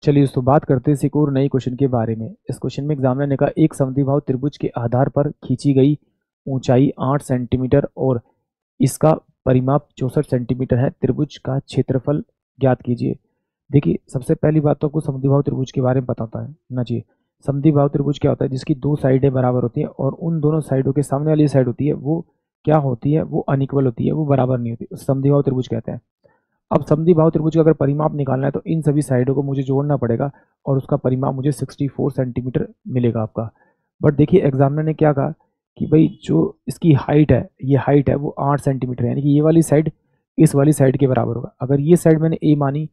चलिए दोस्तों बात करते हैं एक और नई क्वेश्चन के बारे में। इस क्वेश्चन में एग्जामिनर ने कहा एक समद्विबाहु त्रिभुज के आधार पर खींची गई ऊंचाई 8 सेंटीमीटर और इसका परिमाप 64 सेंटीमीटर है। त्रिभुज का क्षेत्रफल ज्ञात कीजिए। देखिए सबसे पहली बात तो आपको समद्विबाहु त्रिभुज के बारे में पता होता है ना चाहिए। समद्विबाहु त्रिभुज क्या होता है? जिसकी दो साइडें बराबर होती हैं और उन दोनों साइडों के सामने वाली साइड होती है वो क्या होती है? वो अनइक्वल होती है, वो बराबर नहीं होती, समद्विबाहु त्रिभुज कहते हैं। अब समद्विबाहु त्रिभुज का अगर परिमाप निकालना है तो इन सभी साइडों को मुझे जोड़ना पड़ेगा और उसका परिमाप मुझे 64 सेंटीमीटर मिलेगा आपका। बट देखिए एग्जामिनर ने क्या कहा कि भाई जो इसकी हाइट है, ये हाइट है वो 8 सेंटीमीटर है, यानी कि ये वाली साइड इस वाली साइड के बराबर होगा। अगर ये साइड मैंने ए मानी,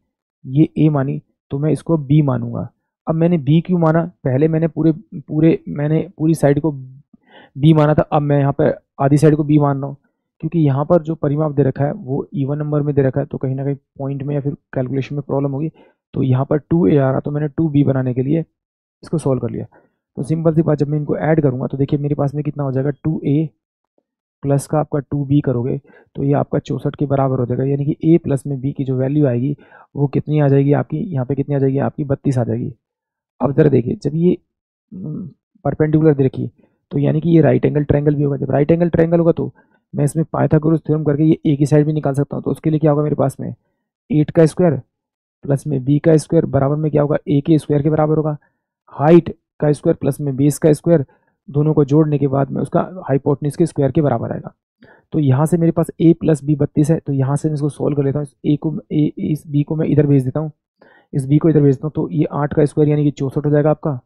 ये ए मानी, तो मैं इसको बी मानूंगा। अब मैंने बी क्यों माना? पहले मैंने पूरी साइड को बी माना था, अब मैं यहाँ पर आधी साइड को बी मान रहा हूँ क्योंकि यहाँ पर जो परिमाप दे रखा है वो इवन नंबर में दे रखा है, तो कहीं ना कहीं पॉइंट में या फिर कैलकुलेशन में प्रॉब्लम होगी। तो यहाँ पर 2a आ रहा, तो मैंने 2b बनाने के लिए इसको सॉल्व कर लिया। तो सिंपल सी बात, जब मैं इनको ऐड करूँगा तो देखिए मेरे पास में कितना हो जाएगा, 2a प्लस का आपका 2b करोगे तो ये आपका 64 के बराबर हो जाएगा, यानी कि a प्लस में b की जो वैल्यू आएगी वो कितनी आ जाएगी आपकी, यहाँ पे कितनी आ जाएगी आपकी, 32 आ जाएगी। अब जरा देखिए, जब ये परपेंडिकुलर देखिए तो यानी कि ये राइट एंगल ट्रायंगल भी होगा। जब राइट एंगल ट्रायंगल होगा तो मैं इसमें पाइथागोरस थ्योरम करके ये ए की साइड भी निकाल सकता हूँ। तो उसके लिए क्या होगा मेरे पास में, 8 का स्क्वायर प्लस में बी का स्क्वायर बराबर में क्या होगा, ए के स्क्वायर के बराबर होगा। हाइट का स्क्वायर प्लस में बेस का स्क्वायर, दोनों को जोड़ने के बाद में उसका हाइपोटेन्यूज के स्क्वायर के बराबर आएगा। तो यहाँ से मेरे पास a प्लस बी 32 है, तो यहाँ से मैं इसको सोल्व कर लेता हूँ। इस b को मैं इधर भेज देता हूँ, इस b को इधर भेजता हूँ, तो ये 8 का स्क्वायर यानी कि 64 हो जाएगा आपका।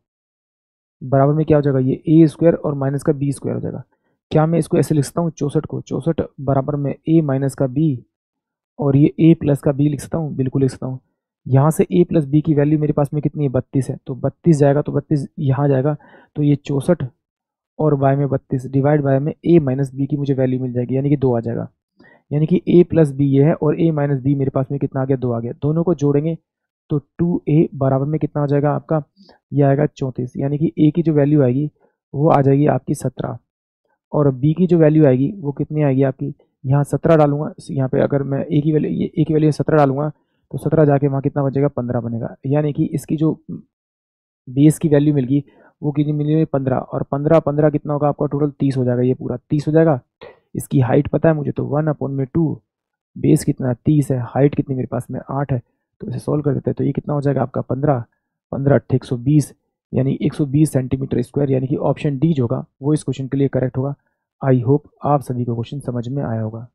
बराबर में क्या हो जाएगा, ये ए स्क्वायर और माइनस का बी स्क्वायर हो जाएगा। क्या मैं इसको ऐसे लिख सकता हूँ, 64 को 64 बराबर में ए माइनस का बी और ये ए प्लस का बी लिख सकता हूँ? बिल्कुल लिख सकता हूँ। यहाँ से ए प्लस बी की वैल्यू मेरे पास में कितनी है, 32 है, तो 32 जाएगा तो 32 यहाँ जाएगा, तो ये 64 और बाय में 32 डिवाइड बाय में ए माइनस बी की मुझे वैल्यू मिल जाएगी, यानी कि 2 आ जाएगा। यानी कि ए प्लस बी ये है और ए माइनस बी मेरे पास में कितना आ गया, 2 आ गया। दोनों को जोड़ेंगे तो 2a बराबर में कितना हो जाएगा आपका, ये आएगा 34, यानी कि a की जो वैल्यू आएगी वो आ जाएगी आपकी 17 और b की जो वैल्यू आएगी वो कितनी आएगी आपकी, यहाँ 17 डालूंगा, यहाँ पे अगर मैं a की वैल्यू 17 डालूंगा तो 17 जाके वहाँ कितना बचेगा, 15 बनेगा। यानी कि इसकी जो बेस की वैल्यू मिलेगी वो कितनी मिलेगी, 15, और 15 15 कितना होगा आपका, टोटल 30 हो जाएगा, ये पूरा 30 हो जाएगा। इसकी हाइट पता है मुझे, तो 1/2, बेस कितना 30 है, हाइट कितनी मेरे पास में 8 है, तो इसे सॉल्व कर देते हैं। तो ये कितना हो जाएगा आपका 15 15 8 120, यानी 120 सेंटीमीटर स्क्वायर, यानी कि ऑप्शन डी जो होगा वो इस क्वेश्चन के लिए करेक्ट होगा। आई होप आप सभी को क्वेश्चन समझ में आया होगा।